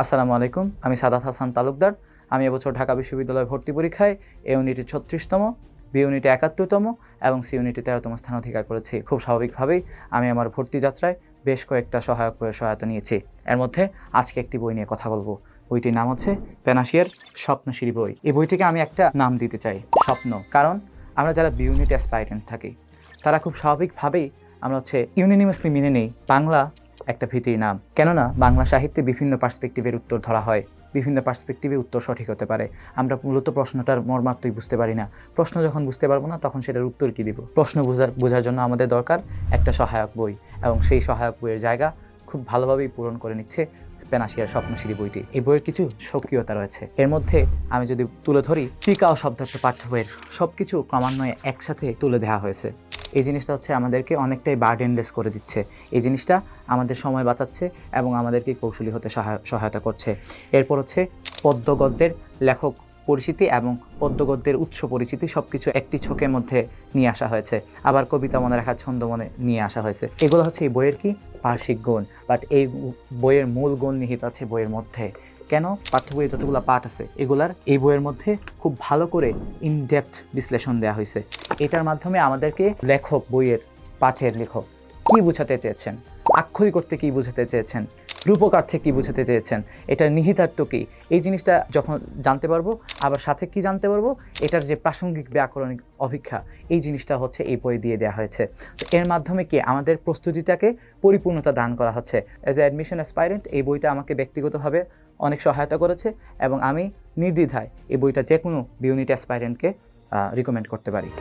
আসসালামু আলাইকুম, আমি সাদাত হাসান তালুকদার। আমি এবছর ঢাকা বিশ্ববিদ্যালয় ভর্তি পরীক্ষায় এ ইউনিটে ৩৬তম, বি ইউনিটে ৭১তম এবং সি ইউনিটে ১৩তম স্থান অধিকার করেছি। খুব স্বাভাবিকভাবেই আমি আমার ভর্তি যাত্রায় বেশ কয়েকটা সহায়ক বইয়ের সহায়তা নিয়েছি। এর মধ্যে আজকে একটি বই নিয়ে কথা বলবো। বইটির নাম হচ্ছে পেনাশিয়ার স্বপ্নশিরি বই। এই বইটিকে আমি একটা নাম দিতে চাই, স্বপ্ন। কারণ আমরা যারা বি ইউনিট অ্যাসপাইরেন্ট থাকি তারা খুব স্বাভাবিকভাবেই আমরা ইউনিনিমাসলি মেনে নেই বাংলা একটা ভীতির নাম। কেননা বাংলা সাহিত্যে বিভিন্ন পার্সপেক্টিভের উত্তর ধরা হয়, বিভিন্ন পার্সপেক্টিভে উত্তর সঠিক হতে পারে। আমরা মূলত প্রশ্নটার মর্মার্থই বুঝতে পারি না। প্রশ্ন যখন বুঝতে পারবো না তখন সেটার উত্তর কী দিব? প্রশ্ন বোঝার জন্য আমাদের দরকার একটা সহায়ক বই, এবং সেই সহায়ক বইয়ের জায়গা খুব ভালোভাবেই পূরণ করে নিচ্ছে পেনাশিয়ার স্বপ্নশিরি বইটি। এই বইয়ের কিছু স্বকীয়তা রয়েছে। এর মধ্যে আমি যদি তুলে ধরি, টিকা ও শব্দার্থ পাঠ্য বইয়ের সব কিছু ক্রমান্বয়ে একসাথে তুলে দেওয়া হয়েছে। এই জিনিসটা আমাদেরকে অনেকটাই বার্ডেনলেস করে দিচ্ছে। এই জিনিসটা আমাদের সময় বাঁচাচ্ছে এবং আমাদেরকে কৌশলী হতে সহায়তা করছে। এরপর পদ্য গদ্যের লেখক পরিচিতি এবং পদ্যগদ্যের উৎস পরিচিতি সব কিছু একটি ছকের মধ্যে নিয়ে আসা হয়েছে। আবার কবিতা মনে রাখার ছন্দ মনে নিয়ে আসা হয়েছে। এগুলো এই বইয়ের বার্ষিক গুণ, বাট এই বইয়ের মূল গুণ নিহিত আছে বইয়ের মধ্যে। কেন? পাঠ্য বইয়ে যতগুলো পাঠ আছে এগুলার এই বইয়ের মধ্যে খুব ভালো করে ইনডেপথ বিশ্লেষণ দেওয়া হয়েছে। এটার মাধ্যমে আমাদেরকে লেখক, বইয়ের পাঠের লেখক কী বোঝাতে চেয়েছেন, আক্ষরিক অর্থে কী বোঝাতে চেয়েছেন, রূপকার্থে কী বোঝাতে চেয়েছেন, এটার নিহিতার্থ কী, এই জিনিসটা যখন জানতে পারবো, আবার সাথে কি জানতে পারবো, এটার যে প্রাসঙ্গিক ব্যাকরণিক অভিক্ষা, এই জিনিসটা এই বই দিয়ে দেওয়া হয়েছে। তো এর মাধ্যমে কি আমাদের প্রস্তুতিটাকে পরিপূর্ণতা দান করা হচ্ছে। অ্যাজ এ অ্যাডমিশন অ্যাসপাইরেন্ট এই বইটা আমাকে ব্যক্তিগতভাবে অনেক সহায়তা করেছে এবং আমি নির্দ্বিধায় এই বইটা যে কোনো বি ইউনিট অ্যাসপাইরেন্টকে রিকমেন্ড করতে পারি।